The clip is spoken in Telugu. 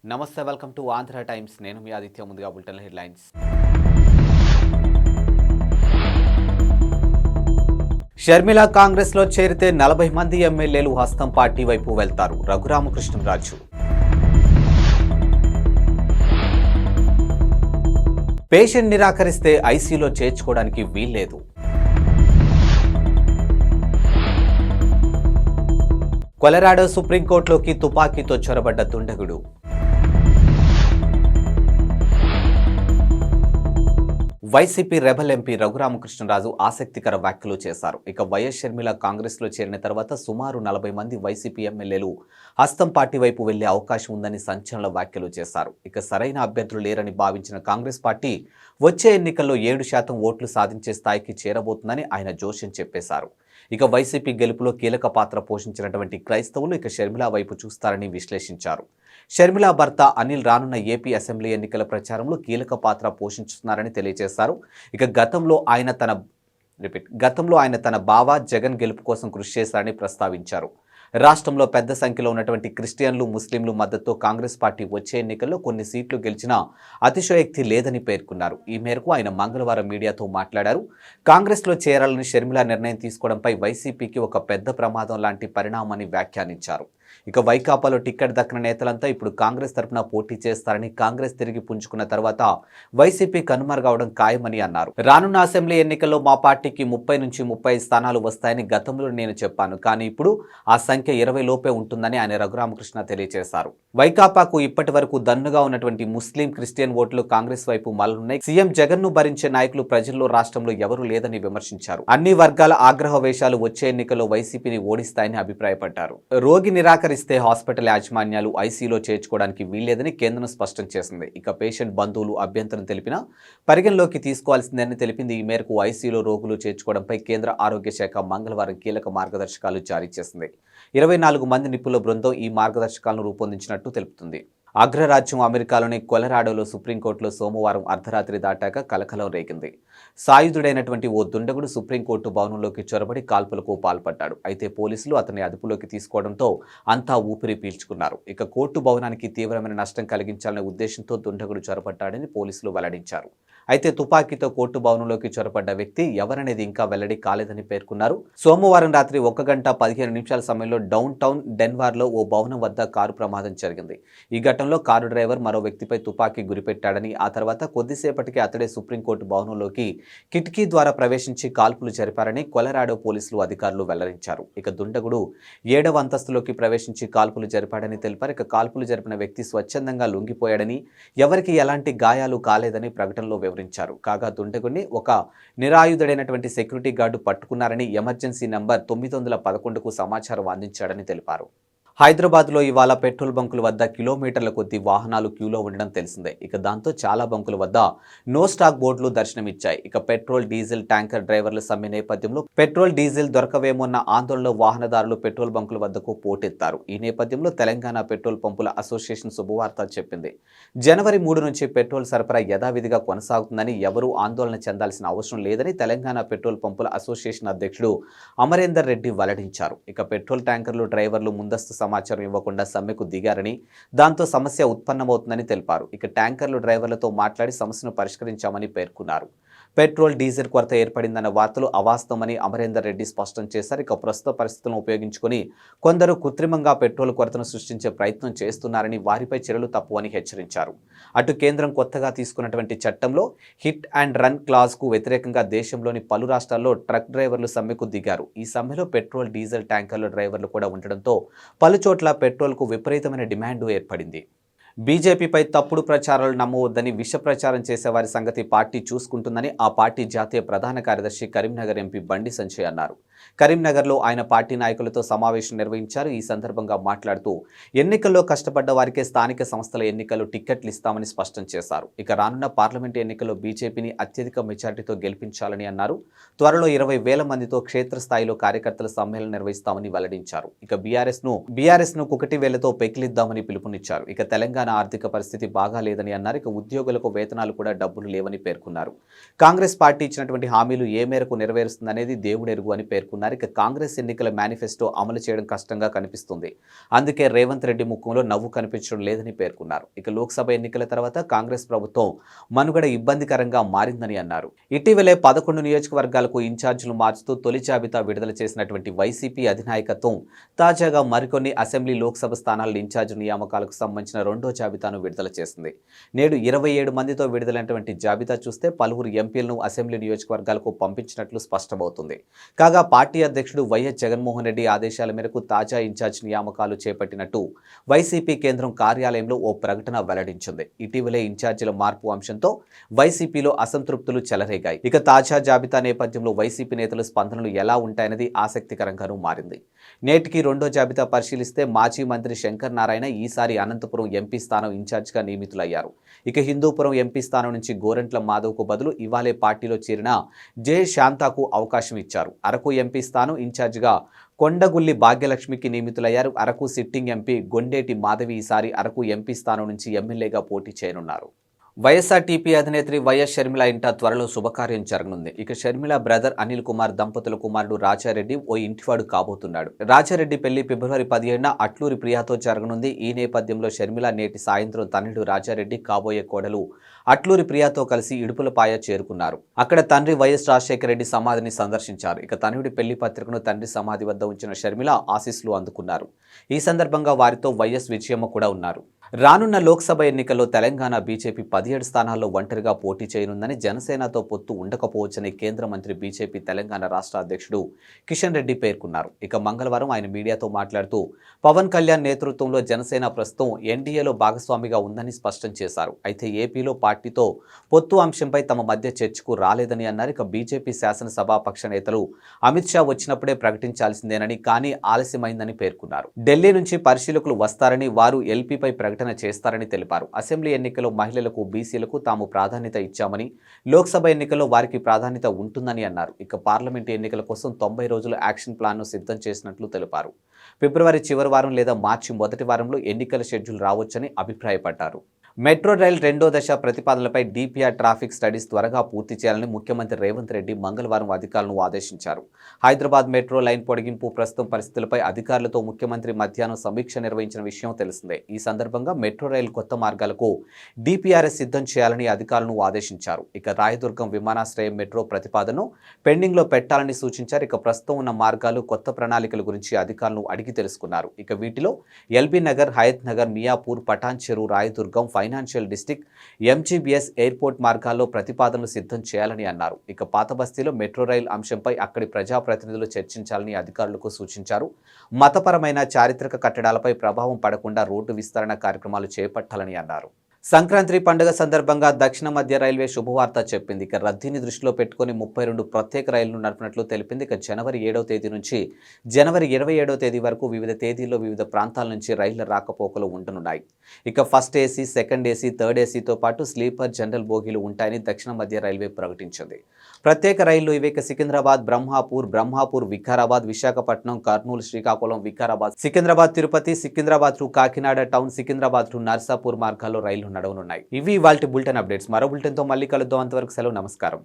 నమస్తే, వెల్కమ్ టు ఆంధ్ర టైమ్స్. నేను మీ ఆదిత్య. ముందుగా బులెటిన్ హెడ్లైన్స్. షర్మిల కాంగ్రెస్లో చేరితే 40 మంది ఎమ్మెల్యేలు హస్తం పార్టీ వైపు వెళ్తారు. రఘురామకృష్ణరాజు. పేషెంట్ నిరాకరిస్తే ఐసీయూలో చేర్చుకోవడానికి వీల్లేదు. కొలరాడో సుప్రీంకోర్టులోకి తుపాకీతో చొరబడ్డ దుండగుడు. వైసీపీ రెబల్ ఎంపీ రఘురామకృష్ణరాజు ఆసక్తికర వ్యాఖ్యలు చేశారు. ఇక వైఎస్ షర్మిల కాంగ్రెస్లో చేరిన తర్వాత సుమారు 40 మంది వైసీపీ ఎమ్మెల్యేలు హస్తం పార్టీ వైపు వెళ్లే అవకాశం ఉందని సంచలన వ్యాఖ్యలు చేశారు. ఇక సరైన అభ్యర్థులు లేరని భావించిన కాంగ్రెస్ పార్టీ వచ్చే ఎన్నికల్లో 7% ఓట్లు సాధించే స్థాయికి చేరబోతుందని ఆయన జోష్యం చెప్పేశారు. ఇక వైసీపీ గెలుపులో కీలక పాత్ర పోషించినటువంటి క్రైస్తవులు ఇక షర్మిల వైపు చూస్తారని విశ్లేషించారు. షర్మిల భర్త అనిల్ రానున్న ఏపీ అసెంబ్లీ ఎన్నికల ప్రచారంలో కీలక పాత్ర పోషిస్తున్నారని తెలియజేశారు. ఇక గతంలో ఆయన తన బావ జగన్ గెలుపు కోసం కృషి చేశారని ప్రస్తావించారు. రాష్ట్రంలో పెద్ద సంఖ్యలో ఉన్నటువంటి క్రిస్టియన్లు, ముస్లింలు మద్దతుతో కాంగ్రెస్ పార్టీ వచ్చే ఎన్నికల్లో కొన్ని సీట్లు గెలిచినా అతిశయోక్తి లేదని పేర్కొన్నారు. ఈ మేరకు ఆయన మంగళవారం మీడియాతో మాట్లాడారు. కాంగ్రెస్లో చేరాలని షర్మిల నిర్ణయం తీసుకోవడంపై వైసీపీకి ఒక పెద్ద ప్రమాదం లాంటి పరిణామాన్ని వ్యాఖ్యానించారు. ఇక వైకాపాలో టికెట్ దక్కిన నేతలంతా ఇప్పుడు కాంగ్రెస్ తరఫున పోటీ చేస్తారని, కాంగ్రెస్ తిరిగి పుంజుకున్న తర్వాత వైసీపీ కనుమరుగవడం ఖాయమని అన్నారు. రానున్న అసెంబ్లీ ఎన్నికల్లో మా పార్టీకి 30 నుంచి 35 స్థానాలు వస్తాయని గతంలో నేను చెప్పాను. కానీ ఇప్పుడు ఆ సంఖ్య 20 లోపే ఉంటుందని ఆయన రఘురామకృష్ణ తెలియజేశారు. వైకాపాకు ఇప్పటి వరకు దన్నుగా ఉన్నటువంటి ముస్లిం, క్రిస్టియన్ ఓట్లు కాంగ్రెస్ వైపు మళ్లున్నాయి. సీఎం జగన్ ను భరించే నాయకులు ప్రజల్లో, రాష్ట్రంలో ఎవరూ లేదని విమర్శించారు. అన్ని వర్గాల ఆగ్రహ వేషాలు వచ్చే ఎన్నికల్లో వైసీపీని ఓడిస్తాయని అభిప్రాయపడ్డారు. రోగి నిరాకరిస్తే హాస్పిటల్ యాజమాన్యాలు ఐసీయూలో చేర్చుకోవడానికి వీల్లేదని కేంద్రం స్పష్టం చేసింది. ఇక పేషెంట్ బంధువులు అభ్యంతరం తెలిపినా పరిగణలోకి తీసుకోవాల్సిందని తెలిపింది. ఈ మేరకు ఐసీయూలో రోగులు చేర్చుకోవడంపై కేంద్ర ఆరోగ్య శాఖ మంగళవారం కీలక మార్గదర్శకాలు జారీ చేసింది. 24 మంది నిపుణుల బృందం ఈ మార్గదర్శకాలను రూపొందించినట్టు తెలుపుతుంది. అగ్రరాజ్యం అమెరికాలోని కొలరాడోలో సుప్రీంకోర్టులో సోమవారం అర్ధరాత్రి దాటాక కలకలం రేగింది. సాయుధుడైనటువంటి ఓ దుండగుడు సుప్రీంకోర్టు భవనంలోకి చొరబడి కాల్పులకు పాల్పడ్డాడు. అయితే పోలీసులు అతన్ని అదుపులోకి తీసుకోవడంతో అంతా ఊపిరి పీల్చుకున్నారు. ఇక కోర్టు భవనానికి తీవ్రమైన నష్టం కలిగించాలనే ఉద్దేశంతో దుండగుడు చొరబడ్డాడని పోలీసులు వెల్లడించారు. అయితే తుపాకీతో కోర్టు భవనంలోకి చొరబడ్డ వ్యక్తి ఎవరనేది ఇంకా వెల్లడి కాలేదని పేర్కొన్నారు. సోమవారం రాత్రి 1 గంట 15 నిమిషాల సమయంలో డౌన్ టౌన్ డెన్వర్లో ఓ భవనం వద్ద కారు ప్రమాదం జరిగింది. ఈ ఘటనలో కారు డ్రైవర్ మరో వ్యక్తిపై తుపాకీ గురిపెట్టాడని, ఆ తర్వాత కొద్దిసేపటికి అతడే సుప్రీంకోర్టు భవనంలోకి కిటికీ ద్వారా ప్రవేశించి కాల్పులు జరిపారని కొలరాడో పోలీసులు అధికారులు వెల్లడించారు. ఇక దుండగుడు 7వ అంతస్తులోకి ప్రవేశించి కాల్పులు జరిపాడని తెలిపారు. ఇక కాల్పులు జరిపిన వ్యక్తి స్వచ్ఛందంగా లొంగిపోయాడని, ఎవరికి ఎలాంటి గాయాలు కాలేదని ప్రకటనలో వివరించారు. కాగా దుండగుడిని ఒక నిరాయుధుడైనటువంటి సెక్యూరిటీ గార్డు పట్టుకున్నారని ఎమర్జెన్సీ నంబర్ 911కు సమాచారం అందించాడని తెలిపారు. హైదరాబాద్లో ఇవాళ పెట్రోల్ బంకుల వద్ద కిలోమీటర్ల కొద్దీ వాహనాలు క్యూలో ఉండడం తెలిసిందే. ఇక దాంతో చాలా బంకుల వద్ద నో స్టాక్ బోర్డులు దర్శనమిచ్చాయి. ఇక పెట్రోల్, డీజిల్ ట్యాంకర్ డ్రైవర్ల సమ్మె నేపథ్యంలో పెట్రోల్, డీజిల్ దొరకవేమోన్న ఆందోళనలో వాహనదారులు పెట్రోల్ బంకుల వద్దకు పోటెత్తారు. ఈ నేపథ్యంలో తెలంగాణ పెట్రోల్ పంపుల అసోసియేషన్ శుభవార్త చెప్పింది. జనవరి 3 నుంచి పెట్రోల్ సరఫరా యథావిధిగా కొనసాగుతుందని, ఎవరూ ఆందోళన చెందాల్సిన అవసరం లేదని తెలంగాణ పెట్రోల్ పంపుల అసోసియేషన్ అధ్యక్షుడు అమరేందర్ రెడ్డి వెల్లడించారు. ఇక పెట్రోల్ ట్యాంకర్లు డ్రైవర్లు ముందస్తు సమాచారం ఇవ్వకుండా సమ్మెకు దిగారని, దాంతో సమస్య ఉత్పన్నమవుతుందని తెలిపారు. ఇక ట్యాంకర్లు డ్రైవర్లతో మాట్లాడి సమస్యను పరిష్కరించామని పేర్కొన్నారు. పెట్రోల్, డీజిల్ కొరత ఏర్పడిందన్న వార్తలు అవాస్తవమని అమరేందర్ రెడ్డి స్పష్టం చేశారు. ఇక ప్రస్తుత పరిస్థితులను ఉపయోగించుకొని కొందరు కృత్రిమంగా పెట్రోల్ కొరతను సృష్టించే ప్రయత్నం చేస్తున్నారని, వారిపై చర్యలు తప్పవని హెచ్చరించారు. అటు కేంద్రం కొత్తగా తీసుకున్నటువంటి చట్టంలో హిట్ అండ్ రన్ క్లాజ్కు వ్యతిరేకంగా దేశంలోని పలు రాష్ట్రాల్లో ట్రక్ డ్రైవర్లు సమ్మెకు దిగారు. ఈ సమ్మెలో పెట్రోల్, డీజిల్ ట్యాంకర్ల డ్రైవర్లు కూడా ఉండడంతో పలు చోట్ల పెట్రోల్కు విపరీతమైన డిమాండ్ ఏర్పడింది. బీజేపీపై తప్పుడు ప్రచారాలు నమ్మవద్దని, విష ప్రచారం చేసేవారి సంగతి పార్టీ చూసుకుంటుందని ఆ పార్టీ జాతీయ ప్రధాన కార్యదర్శి కరీంనగర్ ఎంపీ బండి సంజయ్ అన్నారు. కరీంనగర్లో ఆయన పార్టీ నాయకులతో సమావేశం నిర్వహించారు. ఈ సందర్భంగా మాట్లాడుతూ ఎన్నికల్లో కష్టపడ్డ వారికే స్థానిక సంస్థల ఎన్నికల్లో టిక్కెట్లు ఇస్తామని స్పష్టం చేశారు. ఇక రానున్న పార్లమెంటు ఎన్నికల్లో బీజేపీని అత్యధిక మెజార్టీతో గెలిపించాలని అన్నారు. త్వరలో 20,000 మందితో క్షేత్రస్థాయిలో కార్యకర్తల సమ్మేళనం నిర్వహిస్తామని వెల్లడించారు. ఇక బీఆర్ఎస్ ను కుకటి వేలతో పెకిలిద్దామని పిలుపునిచ్చారు. ఇక తెలంగాణ ఆర్థిక పరిస్థితి బాగా లేదని అన్నారు. ఇక ఉద్యోగులకు వేతనాలు కూడా డబ్బులు లేవని పేర్కొన్నారు. కాంగ్రెస్ పార్టీ ఇచ్చినటువంటి హామీలు ఏ మేరకు నెరవేరుస్తుందనేది దేవుడెరుగు అని పేర్కొన్నారు. పేర్కొన్నారు. ఇక కాంగ్రెస్ ఎన్నికల మేనిఫెస్టో అమలు చేయడం కష్టంగా కనిపిస్తుంది. అందుకే రేవంత్ రెడ్డి ముఖంలో నవ్వు కనిపించడం లేదని పేర్కొన్నారు. ఇక లోక్సభ ఎన్నికల తర్వాత కాంగ్రెస్ ప్రభుత్వం మనుగడ ఇబ్బందికరంగా మారిందని అన్నారు. ఇటీవలే 11 నియోజకవర్గాలకు ఇన్ఛార్జీలు మార్చుతూ తొలి జాబితా విడుదల చేసినటువంటి వైసీపీ అధినాయకత్వం తాజాగా మరికొన్ని అసెంబ్లీ లోక్సభ స్థానాల ఇన్ఛార్జి నియామకాలకు సంబంధించిన రెండో జాబితాను విడుదల చేసింది. నేడు 27 మందితో విడుదలైనటువంటి జాబితా చూస్తే పలువురు ఎంపీలను అసెంబ్లీ నియోజకవర్గాలకు పంపించినట్లు స్పష్టమవుతుంది. కాగా పార్టీ అధ్యక్షుడు వైఎస్ జగన్మోహన్ రెడ్డి ఆదేశాల మేరకు తాజా ఇన్ఛార్జి నియామకాలు చేపట్టినట్టు వైసీపీ కేంద్రం కార్యాలయంలో ఓ ప్రకటన వెల్లడించింది. ఇటీవలే ఇన్ఛార్జీల మార్పు అంశంతో వైసీపీలో అసంతృప్తులు చెలరేగాయి. ఇక తాజా జాబితా నేపథ్యంలో వైసీపీ నేతల స్పందనలు ఎలా ఉంటాయన్నది ఆసక్తికరంగానూ మారింది. నేటికి రెండో జాబితా పరిశీలిస్తే మాజీ మంత్రి శంకర్ నారాయణ ఈసారి అనంతపురం ఎంపీ స్థానం ఇన్ఛార్జిగా నియమితులయ్యారు. ఇక హిందూపురం ఎంపీ స్థానం నుంచి గోరంట్ల మాధవ్కు బదులు ఇవాళే పార్టీలో చేరిన జె శాంతాకు అవకాశం ఇచ్చారు. అరకు ఎంపీ స్థానం ఇన్ఛార్జిగా కొండగుల్లి భాగ్యలక్ష్మికి నియమితులయ్యారు. అరకు సిట్టింగ్ ఎంపీ గొండేటి మాధవి ఈసారి అరకు ఎంపీ స్థానం నుంచి ఎమ్మెల్యేగా పోటీ చేయనున్నారు. వైఎస్ఆర్టీపీ అధినేత్రి వైఎస్ షర్మిల ఇంట త్వరలో శుభకార్యం జరగనుంది. ఇక షర్మిల బ్రదర్ అనిల్ కుమార్ దంపతుల కుమారుడు రాజారెడ్డి ఓ ఇంటివాడు కాబోతున్నాడు. రాజారెడ్డి పెళ్లి ఫిబ్రవరి 17న అట్లూరి ప్రియాతో జరగనుంది. ఈ నేపథ్యంలో షర్మిల నేటి సాయంత్రం తనయుడు రాజారెడ్డి కాబోయే కోడలు అట్లూరి ప్రియాతో కలిసి ఇడుపులపాయ చేరుకున్నారు. అక్కడ తండ్రి వైఎస్ రాజశేఖర రెడ్డి సమాధిని సందర్శించారు. ఇక తనయుడి పెళ్లి పత్రికను తండ్రి సమాధి వద్ద ఉంచిన షర్మిల ఆశీస్సులు అందుకున్నారు. ఈ సందర్భంగా వారితో వైఎస్ విజయమ్మ కూడా ఉన్నారు. రానున్న లోక్సభ ఎన్నికల్లో తెలంగాణ బీజేపీ 17 స్థానాల్లో ఒంటరిగా పోటీ చేయనుందని, జనసేనతో పొత్తు ఉండకపోవచ్చని కేంద్ర మంత్రి బీజేపీ తెలంగాణ రాష్ట్ర అధ్యక్షుడు కిషన్ రెడ్డి పేర్కొన్నారు. ఇక మంగళవారం ఆయన మీడియాతో మాట్లాడుతూ పవన్ కళ్యాణ్ నేతృత్వంలో జనసేన ప్రస్తుతం ఎన్డీఏలో భాగస్వామిగా ఉందని స్పష్టం చేశారు. అయితే ఏపీలో పార్టీతో పొత్తు అంశంపై తమ మధ్య చర్చకు రాలేదని అన్నారు. ఇక బీజేపీ శాసనసభాపక్ష నేతలు అమిత్ షా వచ్చినప్పుడే ప్రకటించాల్సిందేనని, కానీ ఆలస్యమైందని పేర్కొన్నారు. ఢిల్లీ నుంచి పరిశీలకులు వస్తారని, వారు ఎల్పీపై ప్రకటన చేస్తారని తెలిపారు. అసెంబ్లీ ఎన్నికల్లో మహిళలకు, బీసీలకు తాము ప్రాధాన్యత ఇచ్చామని, లోక్సభ ఎన్నికల్లో వారికి ప్రాధాన్యత ఉంటుందని అన్నారు. ఇక పార్లమెంటు ఎన్నికల కోసం 90 రోజుల యాక్షన్ ప్లాన్ను సిద్ధం చేసినట్లు తెలిపారు. ఫిబ్రవరి చివరి వారం లేదా మార్చి మొదటి వారంలో ఎన్నికల షెడ్యూల్ రావచ్చని అభిప్రాయపడ్డారు. మెట్రో రైల్ రెండో దశ ప్రతిపాదనలపై డీపీఆర్ ట్రాఫిక్ స్టడీస్ త్వరగా పూర్తి చేయాలని ముఖ్యమంత్రి రేవంత్ రెడ్డి మంగళవారం అధికారులను ఆదేశించారు. హైదరాబాద్ మెట్రో లైన్ పొడిగింపు ప్రస్తుతం పరిస్థితులపై అధికారులతో ముఖ్యమంత్రి మధ్యాహ్నం సమీక్ష నిర్వహించిన విషయం తెలిసిందే. ఈ సందర్భంగా మెట్రో రైల్ కొత్త మార్గాలకు డీపీఆర్ఎస్ సిద్ధం చేయాలని అధికారులను ఆదేశించారు. ఇక రాయదుర్గం విమానాశ్రయం మెట్రో ప్రతిపాదనను పెండింగ్లో పెట్టాలని సూచించారు. ఇక ప్రస్తుతం ఉన్న మార్గాలు, కొత్త ప్రణాళికల గురించి అధికారులను అడిగి తెలుసుకున్నారు. ఇక వీటిలో LB Nagar, Hayath Nagar, Miyapur, Patancheru, Rayadurgam, financial district, MGBS airport మార్గాల్లో ప్రతిపాదనలు సిద్ధం చేయాలని అన్నారు. ఇక పాత బస్తీలో మెట్రో రైల్ అంశంపై అక్కడి ప్రజాప్రతినిధులు చర్చించాలని అధికారులకు సూచించారు. మతపరమైన, చారిత్రక కట్టడాలపై ప్రభావం పడకుండా రోడ్డు విస్తరణ కార్యక్రమాలు చేపట్టాలని అన్నారు. సంక్రాంతి పండుగ సందర్భంగా దక్షిణ మధ్య రైల్వే శుభవార్త చెప్పింది. ఇక రద్దీని దృష్టిలో పెట్టుకుని 32 ప్రత్యేక రైళ్లను నడిపినట్లు తెలిపింది. ఇక జనవరి 7వ తేదీ నుంచి జనవరి 27వ తేదీ వరకు వివిధ తేదీల్లో వివిధ ప్రాంతాల నుంచి రైళ్ల రాకపోకలు ఉండనున్నాయి. ఇక first AC, second AC, third ఏసీతో పాటు స్లీపర్, జనరల్ బోగీలు ఉంటాయని దక్షిణ మధ్య రైల్వే ప్రకటించింది. ప్రత్యేక రైళ్లు ఇవి Secunderabad, Brahmapur, Vikarabad, Visakhapatnam, Kurnool, Srikakulam, Vikarabad, Secunderabad, Tirupati, Secunderabad to Kakinada town, Secunderabad to Narsapur మార్గాల్లో రైళ్లు నడవనున్నాయి. ఇవి ఇవాల్టి బులెటిన్ అప్డేట్స్. మరో బులెటిన్తో మళ్ళీ కలుద్దాం. అంతవరకు సెలవు, నమస్కారం.